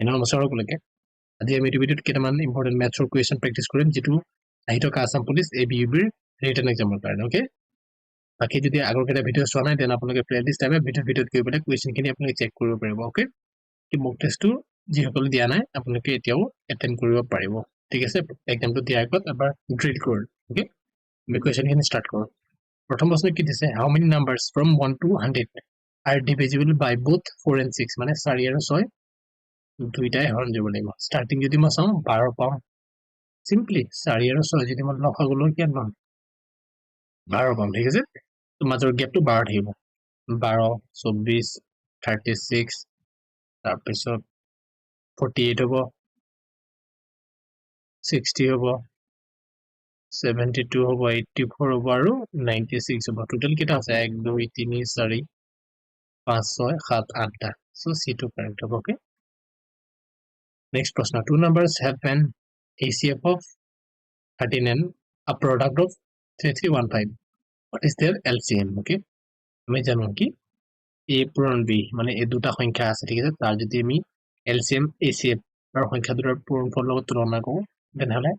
নমস্কাৰ সকলোকে আজি আমি এই ভিডিঅ'ত কেইটামান ইম্পৰ্টেণ্ট মেথছৰ কুৱেশ্যন প্ৰেক্টিছ কৰিম যিটো আহি থকা আছাম পুলিচ ABUBৰ ৰিটেন এক্সামৰ কাৰণে ওকে বাকি যদি আগৰ কেইটা ভিডিঅ' চোৱা নাই তেনে আপোনালোকে প্লেলিষ্ট টাইমে ভিডিঅ'ত গৈ পেলাই কুৱেশ্যনখিনি আপোনালোকে চেক কৰিব পাৰিব ওকে কি মক টেষ্টটো যিসকলে দিয়া নাই আপোনালোকে এতিয়াও এটেম্প কৰিব পাৰিব ঠিক আছে এক্সামটো দিয়াৰ আগত এবাৰ ড্ৰিল কৰিম ওকে আমি কুৱেশ্যনখিনি ষ্টাৰ্ট কৰোঁ প্ৰথম প্ৰশ্ন কি দিছে হাউ many numbers from 1 to 100 are divisible by both 4 and 6 মানে 4 আৰু 6 দুইটাই হৰণ দিব লাগিব স্টাৰ্টিং যদি মই চাওঁ 12 পাম সিম্পলি 4 আৰু 6 যদি মই লসাগুলৈ কিমান পাম 12 পাম ঠিক আছে তো মাজৰ গ্যাপটো 12 থাকিব 12 24 36 তাৰপিছত 48 হ'ব 60 হ'ব 72 হ'ব 84 হ'ব আৰু 96 হ'ব টোটাল কেইটা আছে 1 2 3 4 5 6 7 8টা সো C2 কাৰেক্ট হ'ব okay next question two numbers have an ACF of 13 and a product of 3315 what is their LCM okay আমি জানো কি a পূৰণ b মানে এই দুটা সংখ্যা আছে ঠিক আছে তাৰ যদি আমি LCM ACF আৰু সংখ্যা দুটাৰ পূৰণফলৰ লগত তুলনা কৰোঁ তেনেহলে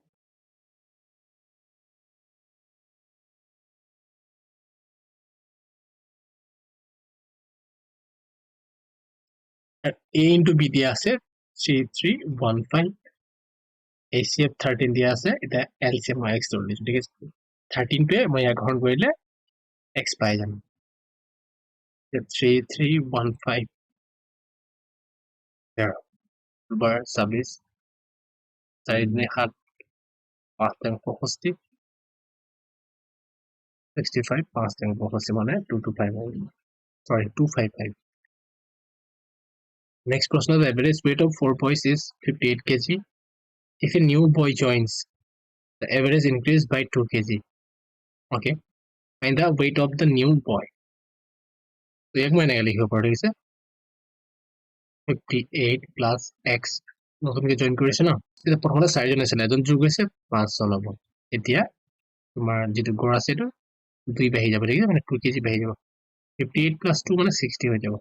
a into b দিয়া আছে 3315 ACF 13 দিয়া আছে এটা LCM x ধৰিছো ঠিক আছে 13 টোৱে মই ইয়াক হৰণ কৰিলে x পাই যাম 3315 there bar 26 4 7 5 65 65 5 65 মানে 225 sorry 255 next question the average weight of 4 boys is 58 kg if a new boy joins the average increase by 2 kg okay find the weight of the new boy so ek maine likhibo parise 58 plus x নতুনকে join কৰিছে না এটা প্ৰথমতে 4 জন আছিল এজন যোগ হৈছে 5 জন হ'ব এতিয়া তোমাৰ যেটো গড় আছে এটো 2 বাহি যাব ঠিক আছে মানে 2 kg বাহি যাব 58 plus 2 মানে 60 হৈ যাব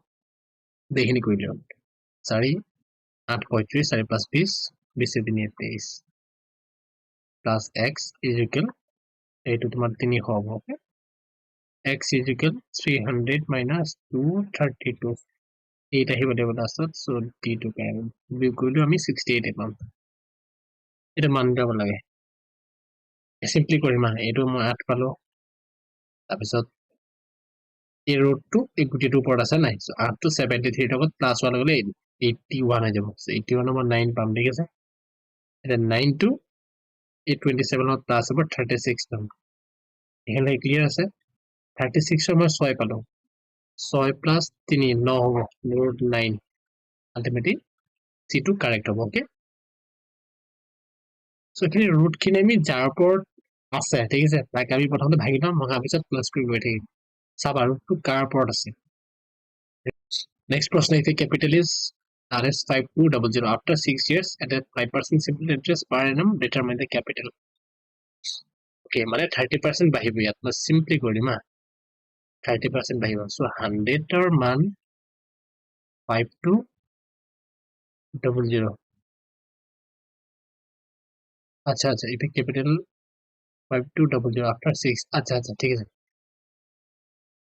দেখিনি কৰিলে 4 8 35 4 plus 20 20 23 plus x is equal এইটো তোমাৰ 300 হ'ব okay x is equal 300 minus 232 8 আহিব দেব লাষ্টত সো d2 কাম বি কৰিলো আমি 68 পাম এটা মান দিব লাগে সিম্পলি কৰিম এইটো মই 8 পালো তাৰপিছত এই ৰুটটো এই গুটিটোৰ ওপৰত আছে নাই সো 8 to 73 লগত প্লাস হোৱা লগে 81 হৈ যাব সো 81 নম্বৰ 9 পাম ঠিক আছে এটা 9 to 27 ত প্লাস হ'ব 36 পাম এখানে ক্লিয়াৰ আছে 36 ৰ মই 6 পালো 6 plus 3 9 হ'ব root 9 ultimately C2 correct হ'ব okay so এখানে root খিনি আমি যাৰ ওপৰত আছে ঠিক আছে তাক আমি প্ৰথমতে ভাগি লম ভাগা পিছত প্লাস কৰি গৈ থাকিম চাবা root কাৰ ওপৰত আছে next প্ৰশ্ন if capital is RS 5200 after 6 years at a 5% simple interest per annum determine the capital okay মানে 30% বাহিব ইয়াত মই simply কৰিম 30% বাহিব so 100 ৰ মান 5200 আচ্ছা আচ্ছা if capital 5200 after 6 আচ্ছা আচ্ছা ঠিক আছে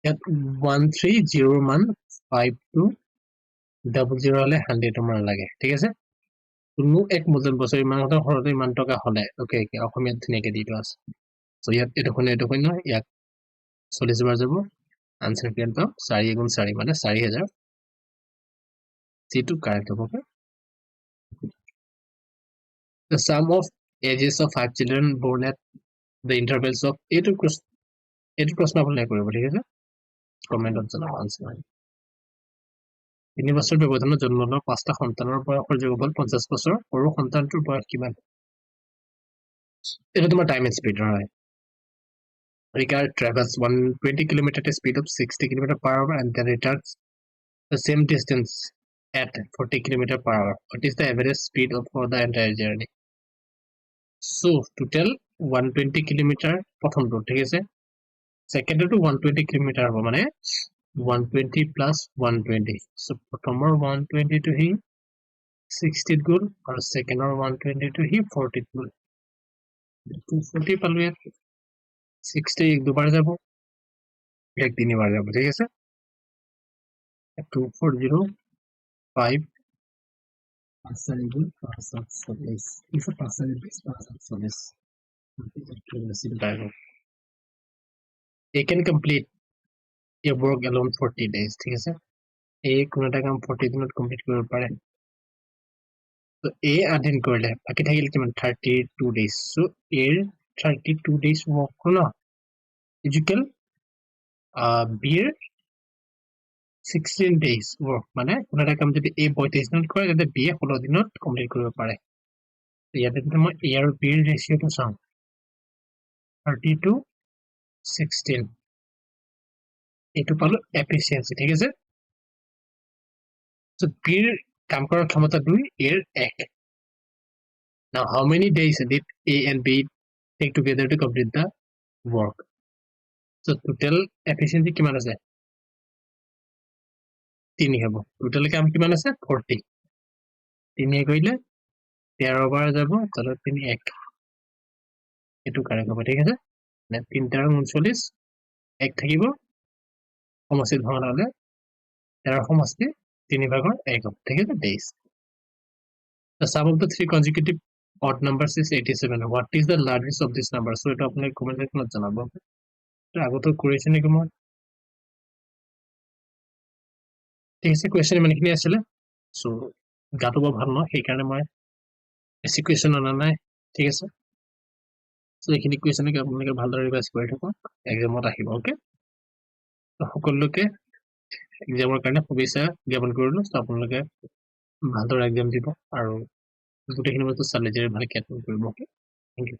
ইয়াত 130 মান 5200 হলে 100 মান লাগে ঠিক আছে কোনো এক মূলধন বছৰ ইমানটা হৰতে ইমান টকা হলে ওকে অসমীয়াত ধুনীয়াকে দিটো আছে সো ইয়াত এটো কোনে ইয়াক 40 বাৰ যাব আনসার কিমান পাম 4 গুণ 4 মানে 4000 C2 কারেক্ট হ'ব the sum of ages of 5 children born at the intervals of এইটো প্ৰশ্ন আপুনি কৰিব ঠিক আছে কমেন্টত জনাব আনসাৰ 3 বছৰ ব্যৱধানত জন্ম লোৱা 5টা সন্তানৰ বয়সৰ যোগফল 50 বছৰ সৰু সন্তানটোৰ বয়স কিমান এটা তোমাৰ টাইম স্পিড হয় Ricard travels 120 km at a speed of 60 km per hour and then returns the same distance at 40 km per hour. What is the average speed for the entire journey? So total 120 km প্রথমটো ঠিক আছে সেকেন্ডটো 120 km হ'ব মানে 120 plus 120 so প্ৰথমৰ 120 to হি 60 গ'ল আৰু ছেকেণ্ডৰ 122 সি 40 গ'ল 240 পালো ইয়াত 60 দুবাৰ যাব এক তিনিবাৰ যাব ঠিক আছে 2405 5 4 গ'ল 5 7 40 5 7 20 5 7 40 they can complete a work alone 40 days ঠিক আছে এই কোনো এটা কাম 40 দিনত কমপ্লিট কৰিব পাৰে তো এ আদিন কৰিলে বাকি থাকিল কিমান 32 days so এৰ 32 days work হলো ইকুয়াল বিৰ 16 days work মানে কোনো এটা কাম যদি এ 32 দিনত কৰে তেন্তে বি 16 দিনত কমপ্লিট কৰিব পাৰে ইয়াতে যদি মই এ আৰু বিৰ ৰেশিওটো চাওঁ 32 16 এইটো পালো এফিচিয়েন্সি ঠিক আছে so বিৰ কাম কৰাৰ ক্ষমতা 2 এর 1 now how many days did a and b take together to complete the work so total efficiency কিমান আছে 3 হ'ব total কাম কিমান আছে 40 3 কৰিলে 13 বাৰ যাব তাহলে 3 1 এটো কারেক্ট হ'ব ঠিক আছে মানে 3 * 39 1 থাকিব সমষ্টি ধৰা হলে 13 সমষ্টি 3 ভাগৰ 1 হ'ব ঠিক আছে 23 the sum of the three consecutive odd numbers is 87 what is the largest of this number so এটা আপুনি কমেন্ট সেকশনত জানাব এটা আগতে কৰিছে নেকি মই ঠিক আছে কোৱেশ্চন মানেখিনি আছিল সো গাটো ভাল নহয় সেই কাৰণে মই বেছি কোৱেশ্চন আনা নাই ঠিক আছে সো এইখিনি কোৱেশ্চন কি আপোনালোকে ভালদৰে ৰিভাইজ কৰি থাকক এক্সামত আহিব ওকে সকলোকে এক্সামৰ কাৰণে শুভেচ্ছা জ্ঞাপন কৰিলো সো আপোনালোকে ভালদৰে এক্সাম দিব আৰু গোটেইখিনি বস্তু চালে যে ভালকে এটেন্ড কৰিব ওকে থ্যাংক ইউ